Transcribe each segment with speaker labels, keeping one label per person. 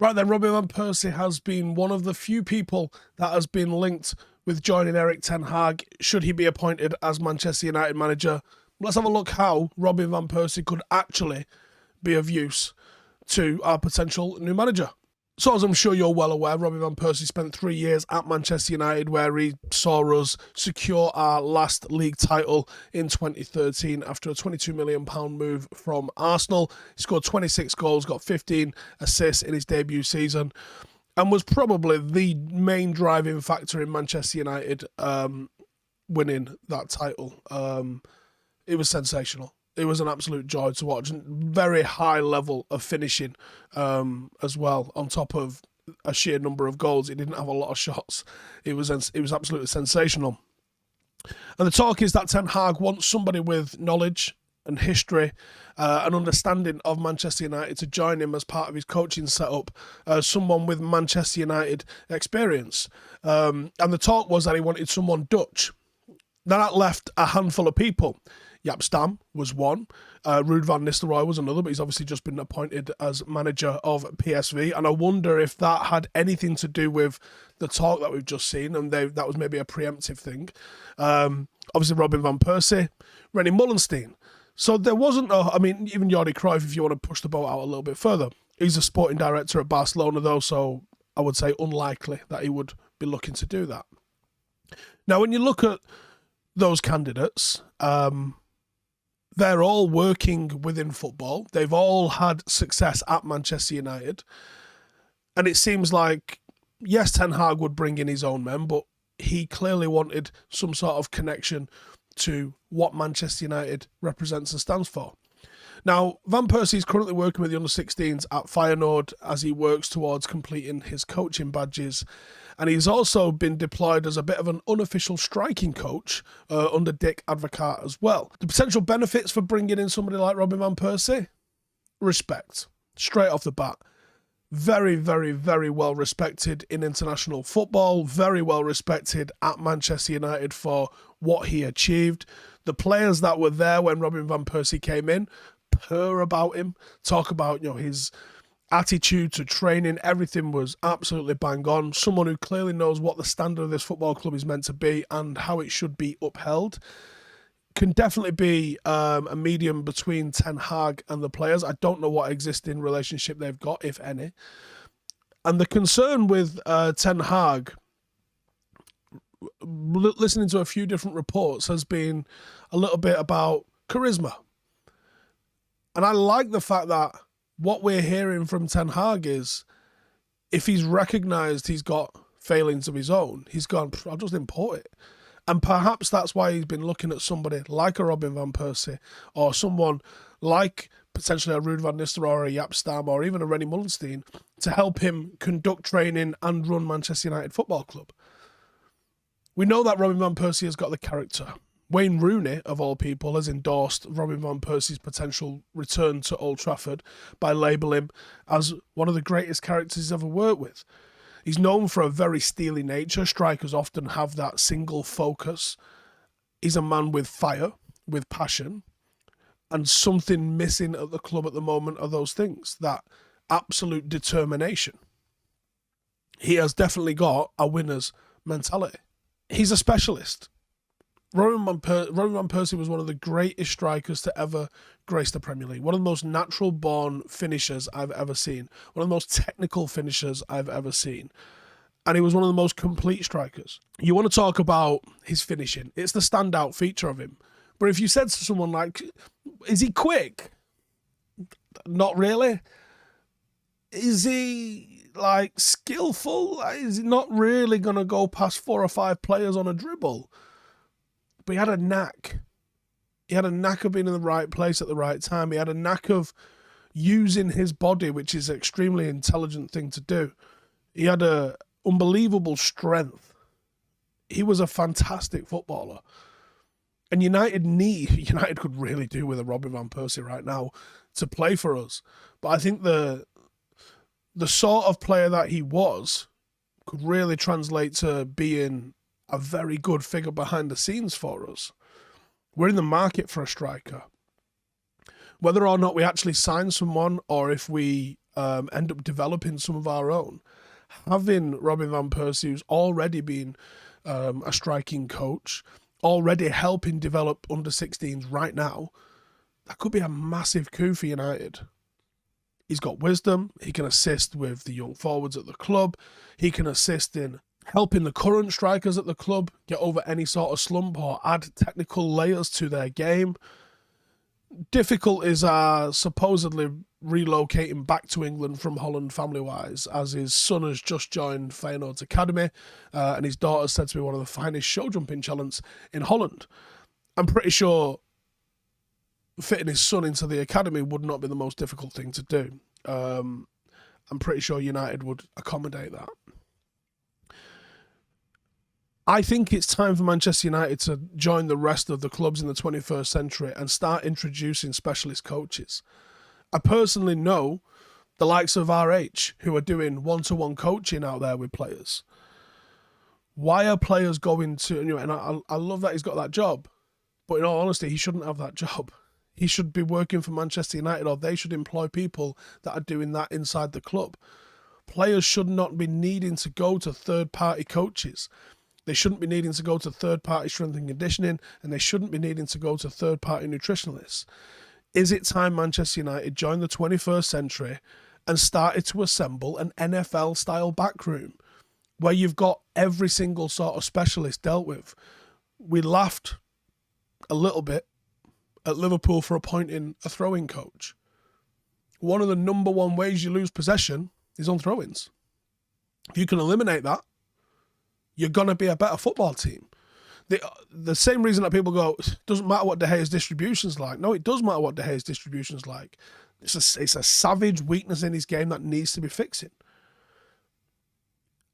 Speaker 1: Right then, Robin van Persie has been one of the few people that has been linked with joining Erik ten Hag, should he be appointed as Manchester United manager. Let's have a look how Robin van Persie could actually be of use to our potential new manager. So, as I'm sure you're well aware, Robin van Persie spent 3 years at Manchester United, where he saw us secure our last league title in 2013 after a £22 million move from Arsenal. He scored 26 goals, got 15 assists in his debut season, and was probably the main driving factor in Manchester United winning that title. It was sensational. It was an absolute joy to watch. Very high level of finishing as well, on top of a sheer number of goals. He didn't have a lot of shots. It was absolutely sensational. And the talk is that Ten Hag wants somebody with knowledge and history and understanding of Manchester United to join him as part of his coaching setup, someone with Manchester United experience. And the talk was that he wanted someone Dutch. Now that left a handful of people. Jaap Stam was one. Ruud van Nistelrooy was another, but he's obviously just been appointed as manager of PSV. And I wonder if that had anything to do with the talk that we've just seen, and that was maybe a preemptive thing. Obviously, Robin van Persie, René Mullenstein. So there wasn't even Jordi Cruyff, if you want to push the boat out a little bit further. He's a sporting director at Barcelona, though, so I would say unlikely that he would be looking to do that. Now, when you look at those candidates, they're all working within football. They've all had success at Manchester United. And it seems like, yes, Ten Hag would bring in his own men, but he clearly wanted some sort of connection to what Manchester United represents and stands for. Now, Van Persie is currently working with the under-16s at Feyenoord as he works towards completing his coaching badges. And he's also been deployed as a bit of an unofficial striking coach under Dick Advocaat as well. The potential benefits for bringing in somebody like Robin van Persie? Respect. Straight off the bat. Very, very, very well respected in international football. Very well respected at Manchester United for what he achieved. The players that were there when Robin van Persie came in purr about him, talk about his attitude to training. Everything was absolutely bang on. Someone who clearly knows what the standard of this football club is meant to be and how it should be upheld. Can definitely be a medium between Ten Hag and the players. I don't know what existing relationship they've got, if any. And the concern with Ten Hag, listening to a few different reports, has been a little bit about charisma. And I like the fact that what we're hearing from Ten Hag is, if he's recognised he's got failings of his own, he's gone, I'll just import it. And perhaps that's why he's been looking at somebody like a Robin van Persie, or someone like potentially a Ruud van Nistelrooy or a Jaap Stam or even a René Mullenstein, to help him conduct training and run Manchester United Football Club. We know that Robin van Persie has got the character. Wayne Rooney, of all people, has endorsed Robin van Persie's potential return to Old Trafford by labelling him as one of the greatest characters he's ever worked with. He's known for a very steely nature. Strikers often have that single focus. He's a man with fire, with passion, and something missing at the club at the moment are those things, that absolute determination. He has definitely got a winner's mentality. He's a specialist. Robin van Persie was one of the greatest strikers to ever grace the Premier League. One of the most natural-born finishers I've ever seen. One of the most technical finishers I've ever seen. And he was one of the most complete strikers. You want to talk about his finishing. It's the standout feature of him. But if you said to someone like, is he quick? Not really. Is he skillful? Is he not really going to go past 4 or 5 players on a dribble? But he had a knack. He had a knack of being in the right place at the right time. He had a knack of using his body, which is an extremely intelligent thing to do. He had an unbelievable strength. He was a fantastic footballer. And United could really do with a Robin van Persie right now to play for us. But I think the sort of player that he was could really translate to being a very good figure behind the scenes for us. We're in the market for a striker. Whether or not we actually sign someone, or if we end up developing some of our own. Having Robin van Persie, who's already been a striking coach, already helping develop under-16s right now, that could be a massive coup for United. He's got wisdom. He can assist with the young forwards at the club. He can assist in helping the current strikers at the club get over any sort of slump or add technical layers to their game. Difficulties are supposedly relocating back to England from Holland family-wise, as his son has just joined Feyenoord's academy, and his daughter's said to be one of the finest show jumping talents in Holland. I'm pretty sure fitting his son into the academy would not be the most difficult thing to do. I'm pretty sure United would accommodate that. I think it's time for Manchester United to join the rest of the clubs in the 21st century and start introducing specialist coaches. I personally know the likes of RH who are doing one-to-one coaching out there with players. Why are players going to, and I love that he's got that job, but in all honesty, he shouldn't have that job. He should be working for Manchester United, or they should employ people that are doing that inside the club. Players should not be needing to go to third-party coaches. They shouldn't be needing to go to third-party strength and conditioning, and they shouldn't be needing to go to third-party nutritionalists. Is it time Manchester United joined the 21st century and started to assemble an NFL-style backroom where you've got every single sort of specialist dealt with? We laughed a little bit at Liverpool for appointing a throwing coach. One of the number one ways you lose possession is on throw-ins. If you can eliminate that, you're going to be a better football team. The same reason that people go, it doesn't matter what De Gea's distribution's like. No, it does matter what De Gea's distribution's like. It's a savage weakness in his game that needs to be fixing.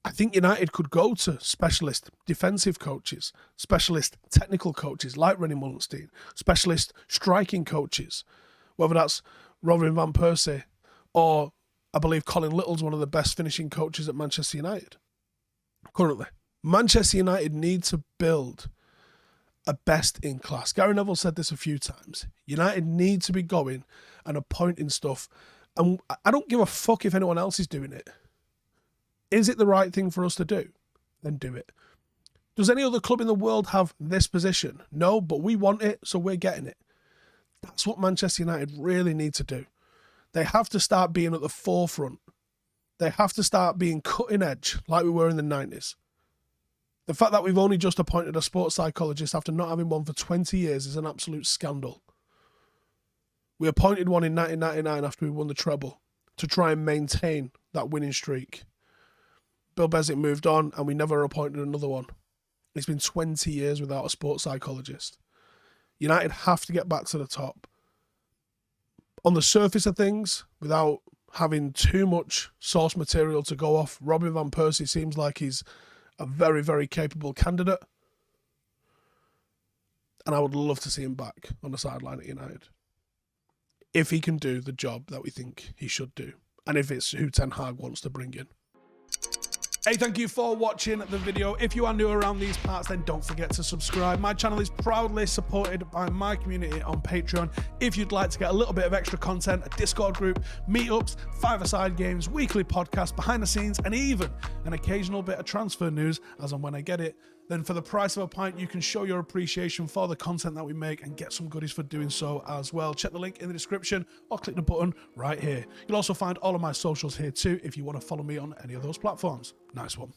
Speaker 1: I think United could go to specialist defensive coaches, specialist technical coaches like Rennie Mullenstein, specialist striking coaches, whether that's Robin van Persie or I believe Colin Little's one of the best finishing coaches at Manchester United currently. Manchester United need to build a best-in-class. Gary Neville said this a few times. United need to be going and appointing stuff. And I don't give a fuck if anyone else is doing it. Is it the right thing for us to do? Then do it. Does any other club in the world have this position? No, but we want it, so we're getting it. That's what Manchester United really need to do. They have to start being at the forefront. They have to start being cutting edge like we were in the 90s. The fact that we've only just appointed a sports psychologist after not having one for 20 years is an absolute scandal. We appointed one in 1999 after we won the treble to try and maintain that winning streak. Bill Bezic moved on and we never appointed another one. It's been 20 years without a sports psychologist. United have to get back to the top. On the surface of things, without having too much source material to go off, Robin van Persie seems like he's a very, very capable candidate. And I would love to see him back on the sideline at United. If he can do the job that we think he should do. And if it's who Ten Hag wants to bring in. Hey, thank you for watching the video. If you are new around these parts, then don't forget to subscribe. My channel is proudly supported by my community on Patreon. If you'd like to get a little bit of extra content, a Discord group, meetups, five-a-side games, weekly podcasts, behind the scenes, and even an occasional bit of transfer news as and when I get it, then for the price of a pint, you can show your appreciation for the content that we make and get some goodies for doing so as well. Check the link in the description or click the button right here. You'll also find all of my socials here too if you want to follow me on any of those platforms. Nice one.